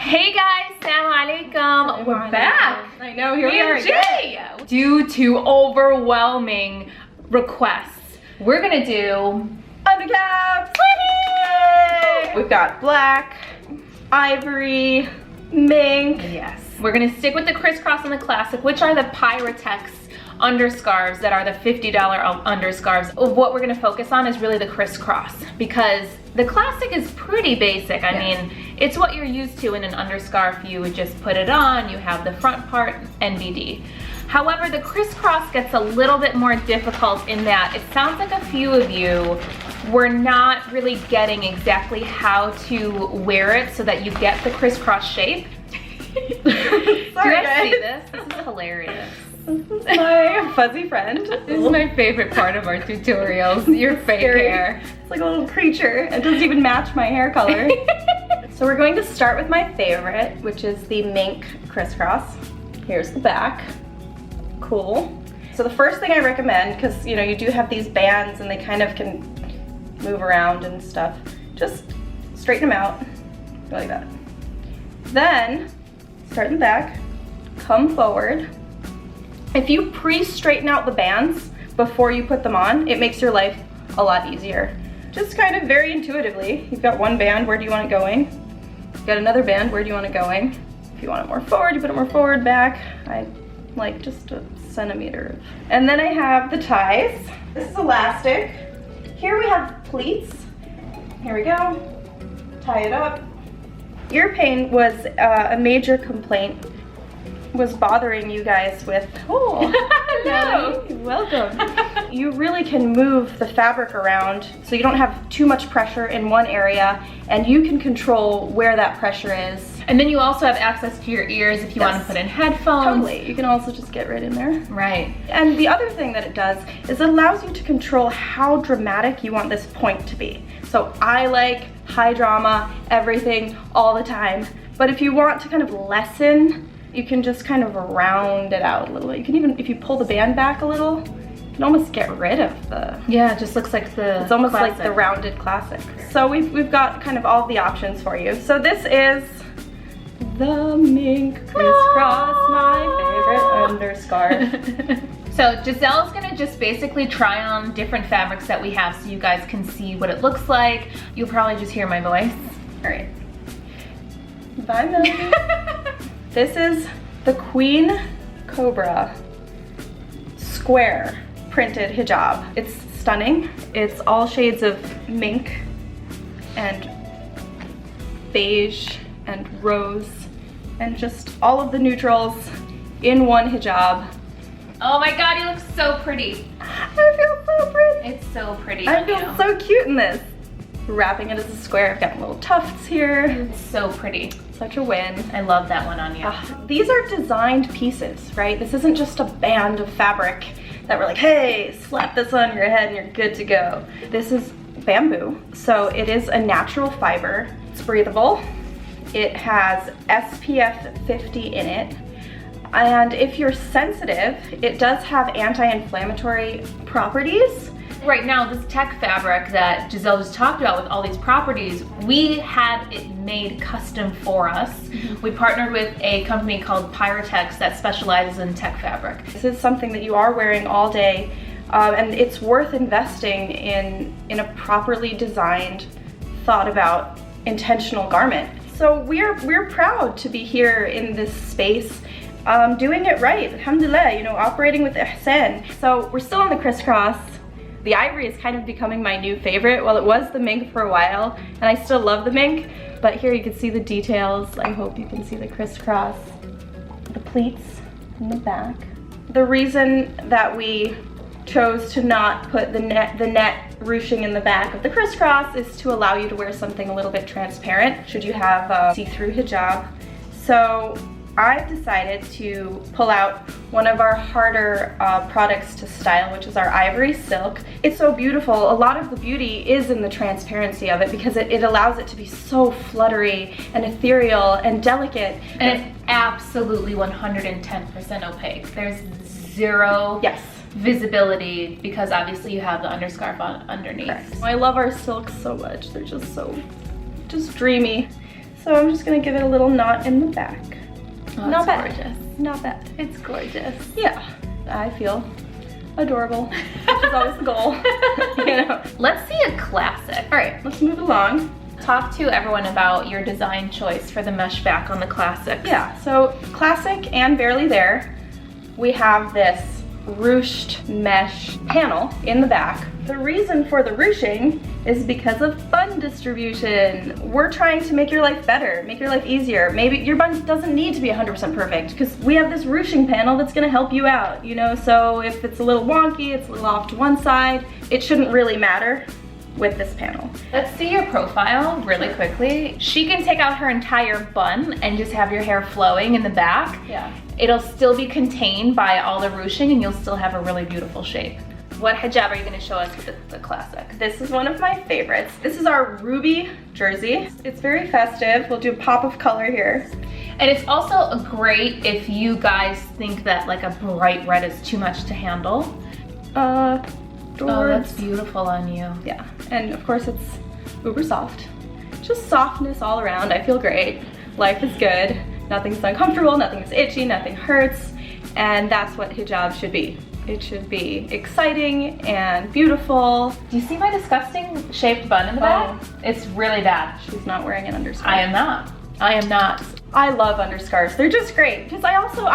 Hey guys, Salam alaikum. We're back. I know, here we are again. Due to overwhelming requests, we're gonna do Underscarves. We've got black, ivory, mink. Yes. We're gonna stick with the Criss-Cross and the classic, which are the Pyratex underscarves that are the $50 underscarves. What we're gonna focus on is really the Criss-Cross, because the classic is pretty basic. I mean, it's what you're used to in an underscarf. You would just put it on, you have the front part, NBD. However, the Criss-Cross gets a little bit more difficult in that it sounds like a few of you were not really getting exactly how to wear it so that you get the Criss-Cross shape. Sorry, Do you guys guys. see this? This is hilarious. This is my fuzzy friend. This is my favorite part of our tutorials, your fake hair. It's like a little creature. It doesn't even match my hair color. So we're going to start with my favorite, which is the mink Criss-Cross. Here's the back. Cool. So the first thing I recommend, because you know you do have these bands and they kind of can move around and stuff, just straighten them out like that. Then start in the back, come forward. If you pre-straighten out the bands before you put them on, it makes your life a lot easier. Just kind of very intuitively. You've got one band, where do you want it going? You've got another band, where do you want it going? If you want it more forward, you put it more forward, back. I like just a centimeter. And then I have the ties. This is elastic. Here we have pleats. Here we go. Tie it up. Ear pain was a major complaint. Was bothering you guys with. Oh, hello. Welcome. You really can move the fabric around so you don't have too much pressure in one area, and you can control where that pressure is. And then you also have access to your ears if you want to put in headphones. Totally. You can also just get right in there. Right. And the other thing that it does is it allows you to control how dramatic you want this point to be. So I like high drama, everything, all the time. But if you want to kind of lessen, you can just kind of round it out a little bit. You can even, if you pull the band back a little, you can almost get rid of the... Yeah, it just looks like the It's almost classic. like the rounded classic. So we've got kind of all the options for you. So this is the mink Criss-Cross, my favorite underscarf. So Gizelle's gonna just basically try on different fabrics that we have so you guys can see what it looks like. You'll probably just hear my voice. All right. Bye, Melody. This is the Queen Cobra square printed hijab. It's stunning. It's all shades of mink and beige and rose and just all of the neutrals in one hijab. Oh my god, you look so pretty. I feel so pretty. It's so pretty. I feel so cute in this. Wrapping it as a square. I've got little tufts here. It's so pretty. Such a win. I love that one on you. These are designed pieces, right? This isn't just a band of fabric that we're like, hey, slap this on your head and you're good to go. This is bamboo, so it is a natural fiber. It's breathable. It has SPF 50 in it. And if you're sensitive, it does have anti-inflammatory properties. Right now, this tech fabric that Gizelle just talked about with all these properties, we had it made custom for us. We partnered with a company called Pyratex that specializes in tech fabric. This is something that you are wearing all day, and it's worth investing in a properly designed, thought about, intentional garment. So we're proud to be here in this space, doing it right, alhamdulillah, you know, operating with ihsan. So we're still on the Criss-Cross. The ivory is kind of becoming my new favorite. Well, it was the mink for a while, and I still love the mink, but here you can see the details. I hope you can see the Criss-Cross, the pleats in the back. The reason that we chose to not put the net ruching in the back of the Criss-Cross is to allow you to wear something a little bit transparent should you have a see-through hijab. So I've decided to pull out one of our harder products to style, which is our ivory silk. It's so beautiful. A lot of the beauty is in the transparency of it because it allows it to be so fluttery and ethereal and delicate. And it's absolutely 110% opaque. There's zero visibility because obviously you have the underscarf on underneath. Correct. I love our silks so much. They're just so dreamy. So I'm just gonna give it a little knot in the back. Oh, Not bad. gorgeous. Not bad. It's gorgeous. Yeah, I feel adorable, which is always the goal, you know. Let's see a classic. All right, let's move along. Talk to everyone about your design choice for the mesh back on the classics. Yeah, so classic and barely there, we have this ruched mesh panel in the back. The reason for the ruching is because of bun distribution. We're trying to make your life better, make your life easier. Maybe your bun doesn't need to be 100% perfect because we have this ruching panel that's gonna help you out, you know? So if it's a little wonky, it's a little off to one side, it shouldn't really matter with this panel. Let's see your profile really quickly. She can take out her entire bun and just have your hair flowing in the back. Yeah. It'll still be contained by all the ruching and you'll still have a really beautiful shape. What hijab are you gonna show us with the classic? This is one of my favorites. This is our ruby jersey. It's very festive. We'll do a pop of color here. And it's also great if you guys think that like a bright red is too much to handle. Oh, that's beautiful on you. Yeah, and of course it's uber soft. Just softness all around. I feel great. Life is good. Nothing's uncomfortable, nothing's itchy, nothing hurts. And that's what hijab should be. It should be exciting and beautiful. Do you see my disgusting shaped bun in the back? It's really bad. She's not wearing an underscarf. I am not. I am not. I love underscarves. They're just great because I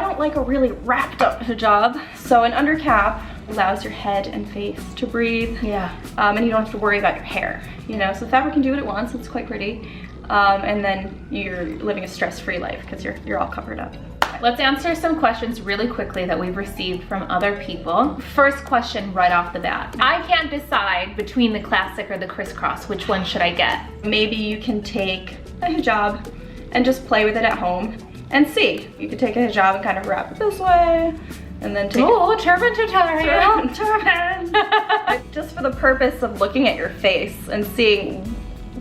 don't like a really wrapped up hijab. So an undercap allows your head and face to breathe. Yeah. And you don't have to worry about your hair, you know? So the fabric can do what it wants. It's quite pretty. And then you're living a stress-free life because you're all covered up. Let's answer some questions really quickly that we've received from other people. First question right off the bat. I can't decide between the classic or the crisscross. Which one should I get? Maybe you can take a hijab and just play with it at home and see. You could take a hijab and kind of wrap it this way and then take turban tutorial. Turban. Just for the purpose of looking at your face and seeing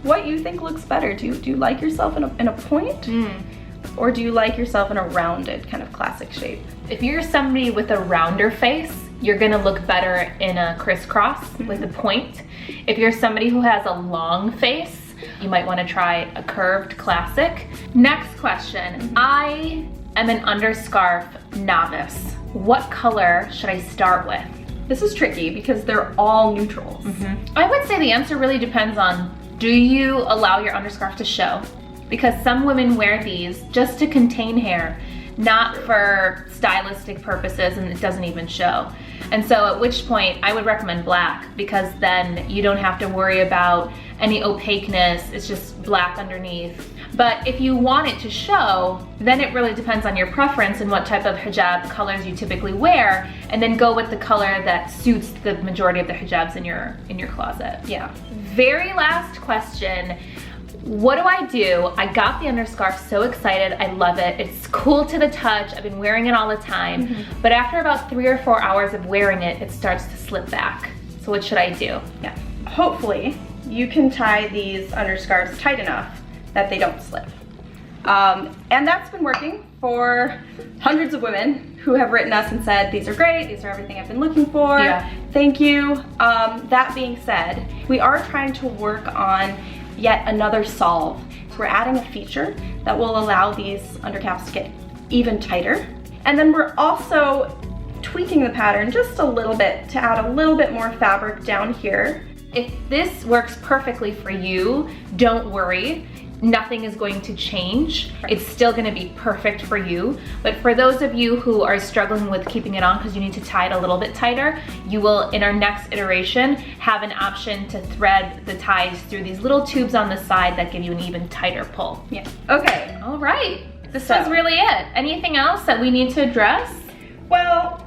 what you think looks better. Do you like yourself in a point? Or do you like yourself in a rounded kind of classic shape? If you're somebody with a rounder face, you're gonna look better in a crisscross with a point. If you're somebody who has a long face, you might wanna try a curved classic. Next question, I am an underscarf novice. What color should I start with? This is tricky because they're all neutrals. I would say the answer really depends on, do you allow your underscarf to show? Because some women wear these just to contain hair, not for stylistic purposes, and it doesn't even show. And so at which point I would recommend black, because then you don't have to worry about any opaqueness, it's just black underneath. But if you want it to show, then it really depends on your preference and what type of hijab colors you typically wear, and then go with the color that suits the majority of the hijabs in your closet. Yeah. Very last question. What do? I got the underscarf, so excited, I love it. It's cool to the touch, I've been wearing it all the time, but after about 3 or 4 hours of wearing it, it starts to slip back. So what should I do? Yeah, hopefully you can tie these underscarves tight enough that they don't slip. And that's been working for hundreds of women who have written us and said, these are great, these are everything I've been looking for, thank you. That being said, we are trying to work on yet another solve. So we're adding a feature that will allow these undercaps to get even tighter. And then we're also tweaking the pattern just a little bit to add a little bit more fabric down here. If this works perfectly for you, don't worry. Nothing is going to change. It's still gonna be perfect for you. But for those of you who are struggling with keeping it on because you need to tie it a little bit tighter, you will, in our next iteration, have an option to thread the ties through these little tubes on the side that give you an even tighter pull. Yeah. Okay. All right. This was really it. Anything else that we need to address? Well,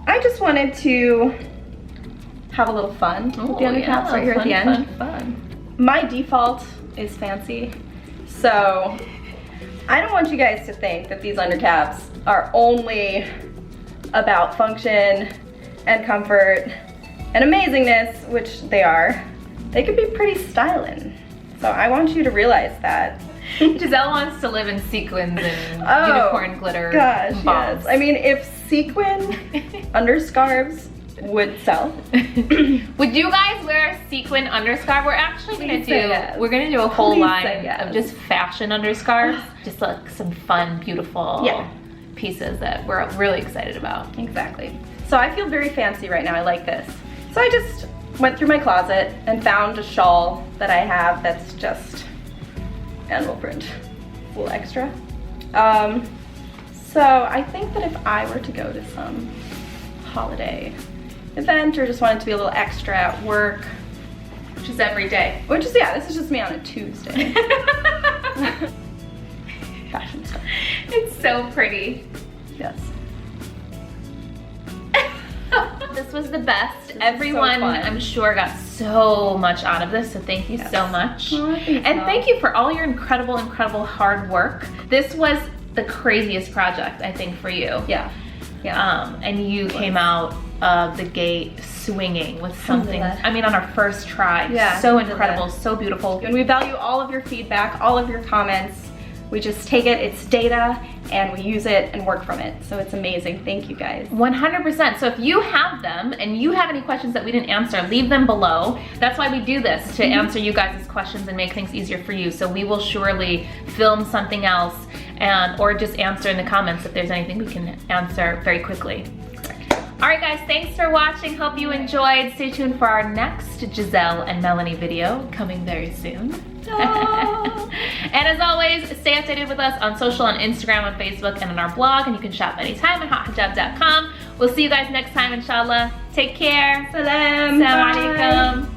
I just wanted to have a little fun with the undercaps right here at the end. Fun. My default is fancy. So I don't want you guys to think that these undercaps are only about function and comfort and amazingness, which they are. They could be pretty styling. So I want you to realize that. Gizelle wants to live in sequins and unicorn glitter. Gosh, bombs. yes. I mean, if sequin underscarves would sell. Would you guys wear a sequin underscarf? We're actually gonna Please say yes. we're gonna do a whole Please line say yes. of just fashion underscarves. Just like some fun, beautiful pieces that we're really excited about. Exactly. So I feel very fancy right now. I like this. So I just went through my closet and found a shawl that I have that's just animal print. A little extra. So I think that if I were to go to some holiday event or just wanted to be a little extra at work, Which is every day. which is, yeah, this is just me on a Tuesday. Fashion stuff. It's so pretty. Yes. This was the best. This is Everyone, so fun. I'm sure, got so much out of this, so thank you so much. Oh, I think And so. thank you for all your incredible, incredible hard work. This was the craziest project, I think, for you. Yeah. Yeah. And you came out of the gate swinging with something, Alhamdulillah. I mean, on our first try. Yeah, So alhamdulillah. incredible, so beautiful. And we value all of your feedback, all of your comments. We just take it, it's data, and we use it and work from it. So it's amazing. Thank you guys. 100%. So if you have them and you have any questions that we didn't answer, leave them below. That's why we do this, to answer you guys' questions and make things easier for you. So we will surely film something else or just answer in the comments if there's anything we can answer very quickly. All right, guys, thanks for watching. Hope you enjoyed. Stay tuned for our next Gizelle and Melanie video coming very soon. And as always, stay updated with us on social, on Instagram, on Facebook, and on our blog. And you can shop anytime at hautehijab.com. We'll see you guys next time, inshallah. Take care. Salam. Assalamu alaikum.